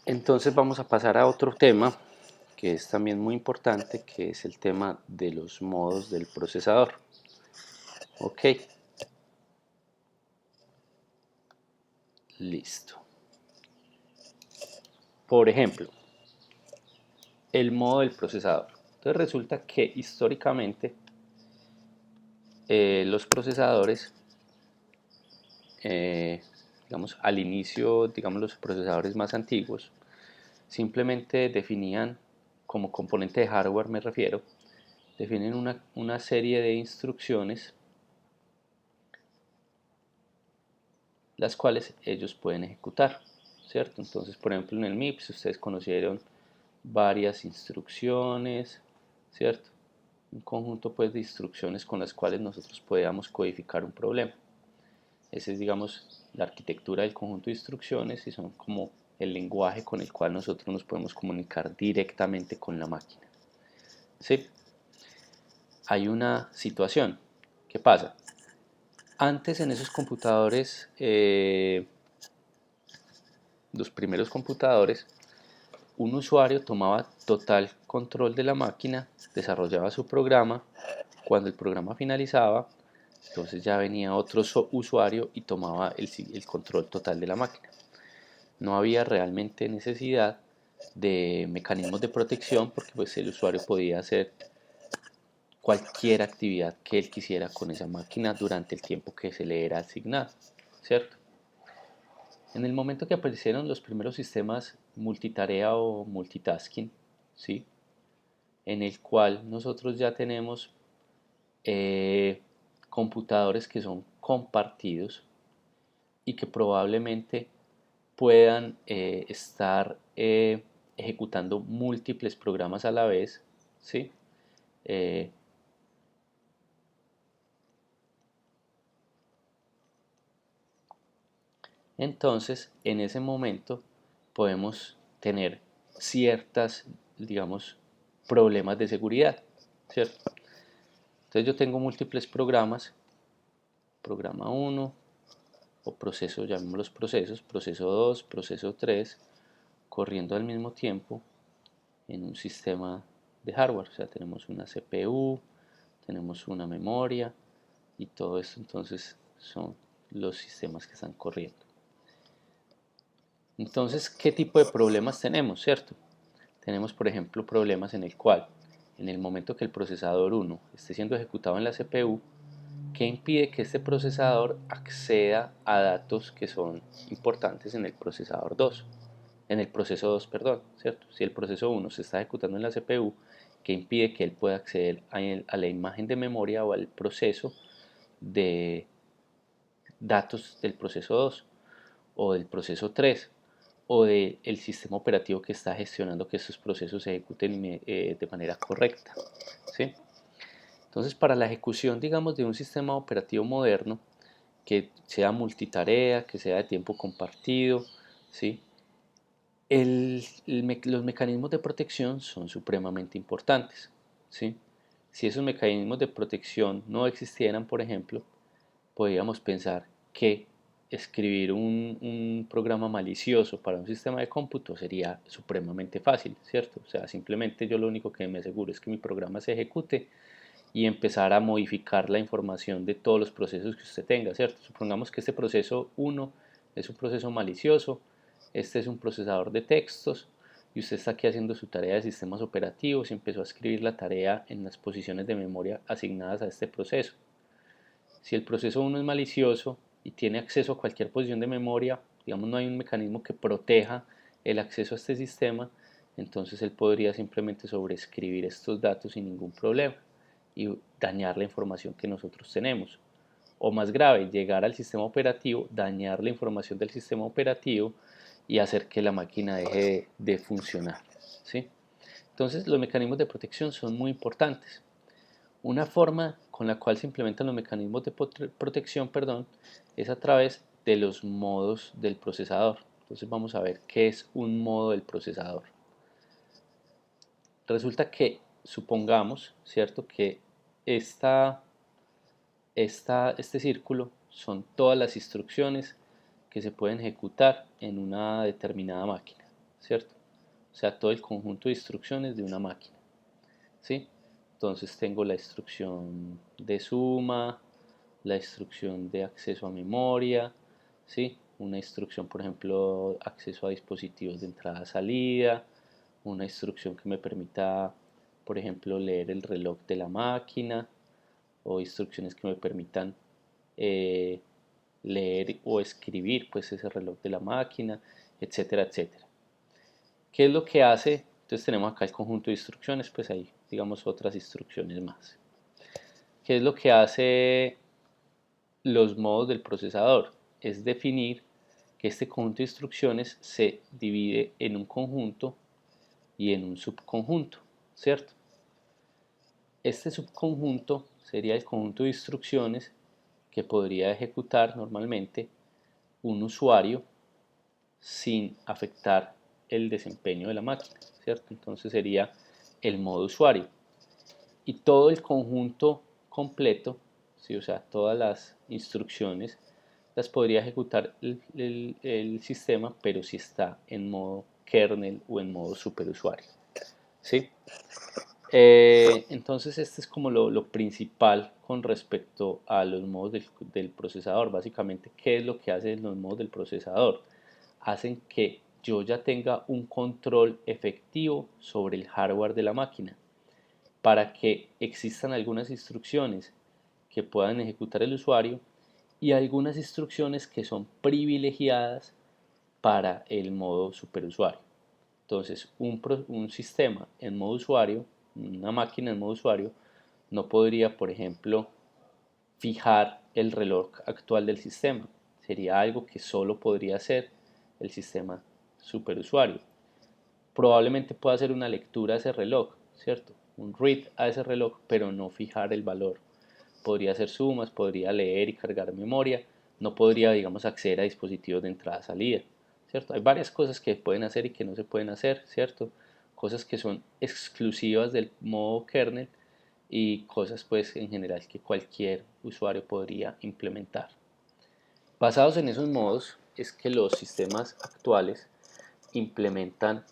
Entonces vamos a pasar a otro tema que es también muy importante, que es el tema de los modos del procesador. Ok, listo. Por ejemplo, el modo del procesador. Entonces resulta que históricamente los procesadores, eh, digamos, al inicio, digamos, los procesadores más antiguos, simplemente definían como componente de hardware, me refiero, definen una serie de instrucciones las cuales ellos pueden ejecutar, ¿cierto? Entonces, por ejemplo, en el MIPS ustedes conocieron varias instrucciones, ¿cierto? Un conjunto pues de instrucciones con las cuales nosotros podíamos codificar un problema. Esa es, digamos, la arquitectura del conjunto de instrucciones y son como el lenguaje con el cual nosotros nos podemos comunicar directamente con la máquina. ¿Sí? Hay una situación. ¿Qué pasa? Antes en esos computadores, los primeros computadores, un usuario tomaba total control de la máquina, desarrollaba su programa, cuando el programa finalizaba, entonces ya venía otro usuario y tomaba el control total de la máquina. No había realmente necesidad de mecanismos de protección porque pues el usuario podía hacer cualquier actividad que él quisiera con esa máquina durante el tiempo que se le era asignado, ¿cierto? En el momento que aparecieron los primeros sistemas multitarea o multitasking, ¿sí? En el cual nosotros ya tenemos eh, computadores que son compartidos y que probablemente puedan estar ejecutando múltiples programas a la vez, ¿sí? Eh, entonces, en ese momento podemos tener ciertas, digamos, problemas de seguridad, ¿cierto? Entonces yo tengo múltiples programas, programa uno o proceso, llamémoslos procesos, proceso 2, proceso 3, corriendo al mismo tiempo en un sistema de hardware. O sea, tenemos una CPU, tenemos una memoria y todo esto entonces son los sistemas que están corriendo. Entonces, ¿qué tipo de problemas tenemos, cierto? Tenemos, por ejemplo, problemas en el cual, en el momento que el procesador 1 esté siendo ejecutado en la CPU, ¿qué impide que este procesador acceda a datos que son importantes en el procesador 2? En el proceso 2, perdón, ¿cierto? Si el proceso 1 se está ejecutando en la CPU, ¿qué impide que él pueda acceder a la imagen de memoria o al proceso de datos del proceso 2 o del proceso 3 o del sistema operativo que está gestionando que estos procesos se ejecuten de manera correcta, ¿sí? Entonces, para la ejecución, digamos, de un sistema operativo moderno, que sea multitarea, que sea de tiempo compartido, ¿sí? Los mecanismos de protección son supremamente importantes, ¿sí? Si esos mecanismos de protección no existieran, por ejemplo, podríamos pensar que escribir un programa malicioso para un sistema de cómputo sería supremamente fácil, ¿cierto? O sea, simplemente yo lo único que me aseguro es que mi programa se ejecute y empezar a modificar la información de todos los procesos que usted tenga, ¿cierto? Supongamos que este proceso 1 es un proceso malicioso, este es un procesador de textos y usted está aquí haciendo su tarea de sistemas operativos y empezó a escribir la tarea en las posiciones de memoria asignadas a este proceso. Si el proceso 1 es malicioso y tiene acceso a cualquier posición de memoria, digamos no hay un mecanismo que proteja el acceso a este sistema, entonces él podría simplemente sobreescribir estos datos sin ningún problema y dañar la información que nosotros tenemos. O más grave, llegar al sistema operativo, dañar la información del sistema operativo y hacer que la máquina deje de funcionar, ¿sí? Entonces los mecanismos de protección son muy importantes. Una forma con la cual se implementan los mecanismos de protección, perdón, es a través de los modos del procesador. Entonces vamos a ver qué es un modo del procesador. Resulta que supongamos, ¿cierto?, que este círculo son todas las instrucciones que se pueden ejecutar en una determinada máquina, ¿cierto? O sea, todo el conjunto de instrucciones de una máquina, ¿sí? Entonces tengo la instrucción de suma, la instrucción de acceso a memoria, ¿sí? Una instrucción, por ejemplo, acceso a dispositivos de entrada-salida, una instrucción que me permita, por ejemplo, leer el reloj de la máquina, o instrucciones que me permitan eh, leer o escribir pues ese reloj de la máquina, etcétera, etcétera. ¿Qué es lo que hace? Entonces tenemos acá el conjunto de instrucciones, pues ahí digamos otras instrucciones más. ¿Qué es lo que hace los modos del procesador? Es definir que este conjunto de instrucciones se divide en un conjunto y en un subconjunto, ¿cierto? Este subconjunto sería el conjunto de instrucciones que podría ejecutar normalmente un usuario sin afectar el desempeño de la máquina, ¿cierto? Entonces sería el modo usuario. Y todo el conjunto completo, ¿sí? O sea, todas las instrucciones las podría ejecutar el sistema, pero si está en modo kernel o en modo superusuario, ¿sí? Entonces este es como lo principal con respecto a los modos del procesador. Básicamente, ¿qué es lo que hacen los modos del procesador? Hacen que yo ya tenga un control efectivo sobre el hardware de la máquina para que existan algunas instrucciones que puedan ejecutar el usuario y algunas instrucciones que son privilegiadas para el modo superusuario. Entonces, un sistema en modo usuario, una máquina en modo usuario, no podría, por ejemplo, fijar el reloj actual del sistema. Sería algo que solo podría hacer el sistema superusuario. Probablemente pueda hacer una lectura a ese reloj, ¿cierto? Un read a ese reloj, pero no fijar el valor. Podría hacer sumas, podría leer y cargar memoria, no podría, digamos, acceder a dispositivos de entrada-salida, ¿cierto? Hay varias cosas que pueden hacer y que no se pueden hacer, ¿cierto? Cosas que son exclusivas del modo kernel y cosas, pues, en general que cualquier usuario podría implementar. Basados en esos modos es que los sistemas actuales implementan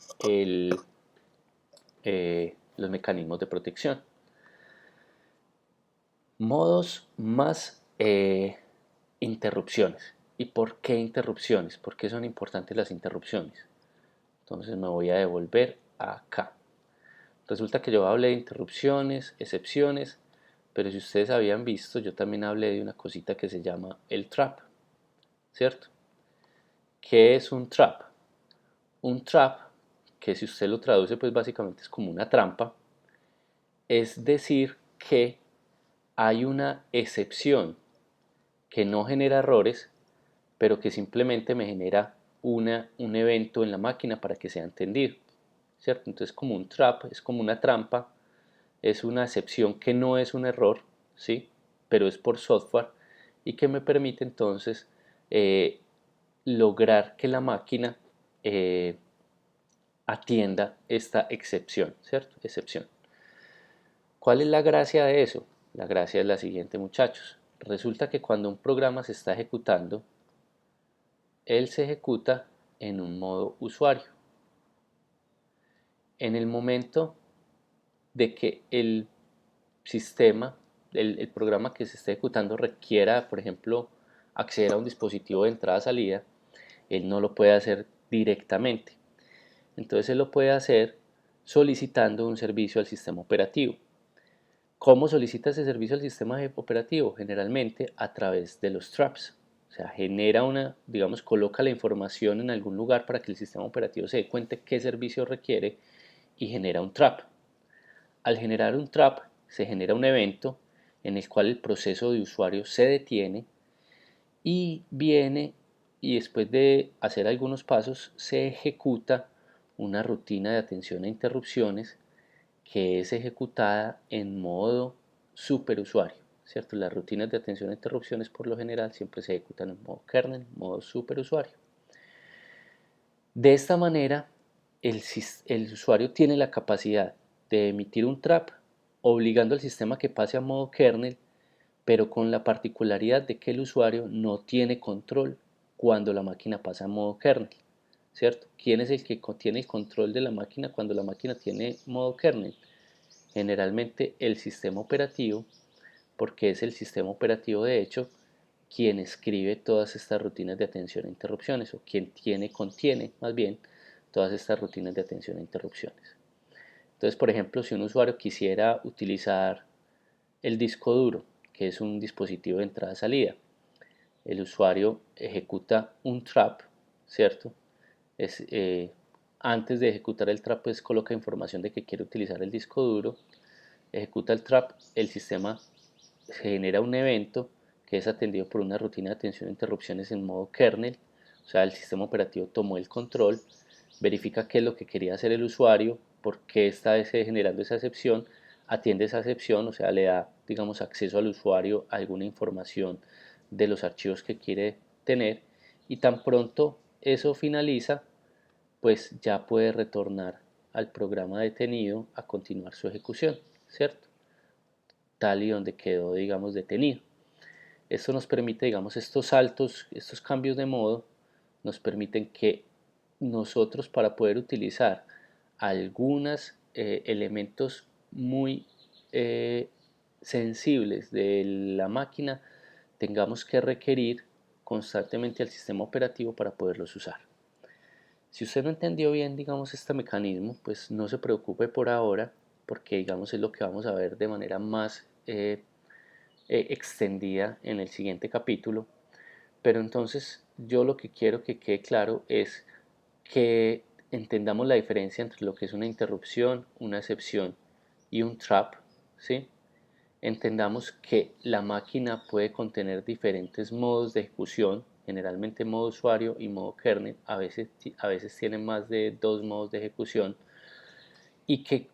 los mecanismos de protección. Modos más interrupciones. ¿Y por qué interrupciones? ¿Por qué son importantes las interrupciones? Entonces me voy a devolver acá. Resulta que yo hablé de interrupciones, excepciones, pero si ustedes habían visto, yo también hablé de una cosita que se llama el trap, ¿cierto? ¿Qué es un trap? Un trap, que si usted lo traduce, pues básicamente es como una trampa, es decir que hay una excepción que no genera errores, pero que simplemente me genera un evento en la máquina para que sea entendido, ¿cierto? Entonces como un trap, es como una trampa, es una excepción que no es un error, ¿sí? Pero es por software y que me permite entonces lograr que la máquina atienda esta excepción, ¿cierto? Excepción. ¿Cuál es la gracia de eso? La gracia es la siguiente, muchachos. Resulta que cuando un programa se está ejecutando, él se ejecuta en un modo usuario. En el momento de que el sistema, el programa que se está ejecutando requiera, por ejemplo, acceder a un dispositivo de entrada-salida, él no lo puede hacer directamente. Entonces él lo puede hacer solicitando un servicio al sistema operativo. ¿Cómo solicita ese servicio al sistema operativo? Generalmente a través de los traps. O sea, genera digamos, coloca la información en algún lugar para que el sistema operativo se dé cuenta qué servicio requiere y genera un trap. Al generar un trap, se genera un evento en el cual el proceso de usuario se detiene y viene y después de hacer algunos pasos se ejecuta una rutina de atención a interrupciones que es ejecutada en modo superusuario, ¿cierto? Las rutinas de atención a interrupciones por lo general siempre se ejecutan en modo kernel, modo superusuario. De esta manera, el usuario tiene la capacidad de emitir un trap obligando al sistema que pase a modo kernel, pero con la particularidad de que el usuario no tiene control cuando la máquina pasa a modo kernel, ¿cierto? ¿Quién es el que tiene el control de la máquina cuando la máquina tiene modo kernel? Generalmente el sistema operativo, porque es el sistema operativo de hecho quien escribe todas estas rutinas de atención a interrupciones, o quien contiene más bien todas estas rutinas de atención a interrupciones. Entonces, por ejemplo, si un usuario quisiera utilizar el disco duro, que es un dispositivo de entrada-salida, el usuario ejecuta un trap, ¿cierto? Es, antes de ejecutar el trap, pues coloca información de que quiere utilizar el disco duro, ejecuta el trap, el sistema genera un evento que es atendido por una rutina de atención a interrupciones en modo kernel, o sea, el sistema operativo tomó el control, verifica qué es lo que quería hacer el usuario, por qué está generando esa excepción, atiende esa excepción, o sea, le da, digamos, acceso al usuario a alguna información de los archivos que quiere tener, y tan pronto eso finaliza, pues ya puede retornar al programa detenido a continuar su ejecución, ¿cierto? Tal y donde quedó, digamos, detenido. Esto nos permite, digamos, estos saltos, estos cambios de modo, nos permiten que nosotros, para poder utilizar algunos elementos muy sensibles de la máquina, tengamos que requerir constantemente al sistema operativo para poderlos usar. Si usted no entendió bien, digamos, este mecanismo, pues no se preocupe por ahora, porque, digamos, es lo que vamos a ver de manera más extendida en el siguiente capítulo. Pero entonces yo lo que quiero que quede claro es que entendamos la diferencia entre lo que es una interrupción, una excepción y un trap, ¿sí? Entendamos que la máquina puede contener diferentes modos de ejecución, generalmente modo usuario y modo kernel, a veces tienen más de dos modos de ejecución, y que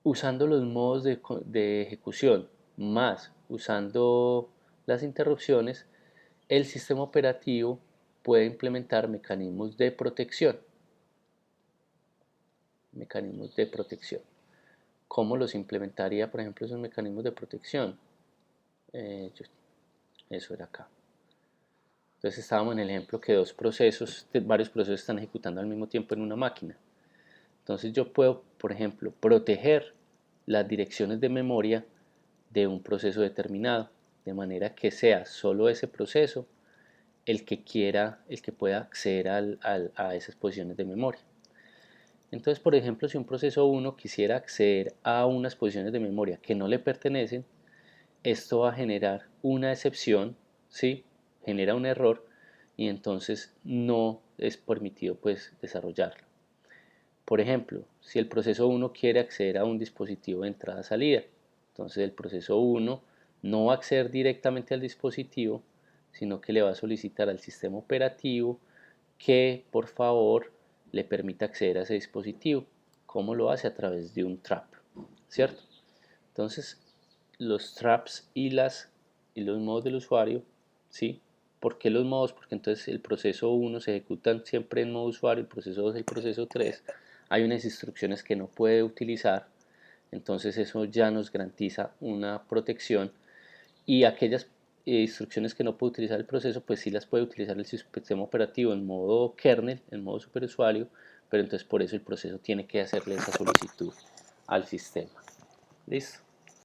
usando los modos de ejecución más usando las interrupciones, el sistema operativo puede implementar mecanismos de protección. Mecanismos de protección. ¿Cómo los implementaría, por ejemplo, esos mecanismos de protección? Eso era acá. Entonces estábamos en el ejemplo que varios procesos están ejecutando al mismo tiempo en una máquina. Entonces yo puedo, por ejemplo, proteger las direcciones de memoria de un proceso determinado, de manera que sea solo ese proceso el que pueda acceder a esas posiciones de memoria. Entonces, por ejemplo, si un proceso 1 quisiera acceder a unas posiciones de memoria que no le pertenecen, esto va a generar una excepción, ¿sí? Genera un error y entonces no es permitido, pues, desarrollarlo. Por ejemplo, si el proceso 1 quiere acceder a un dispositivo de entrada-salida, entonces el proceso 1 no va a acceder directamente al dispositivo, sino que le va a solicitar al sistema operativo que por favor le permita acceder a ese dispositivo. ¿Cómo lo hace? A través de un trap, ¿cierto? Entonces, los traps y los modos del usuario, ¿sí? ¿Por qué los modos? Porque entonces el proceso 1 se ejecuta siempre en modo usuario, el proceso 2, el proceso 3. Hay unas instrucciones que no puede utilizar, entonces eso ya nos garantiza una protección, y aquellas instrucciones que no puede utilizar el proceso, pues sí las puede utilizar el sistema operativo en modo kernel, en modo superusuario, pero entonces por eso el proceso tiene que hacerle esa solicitud al sistema. ¿Listo?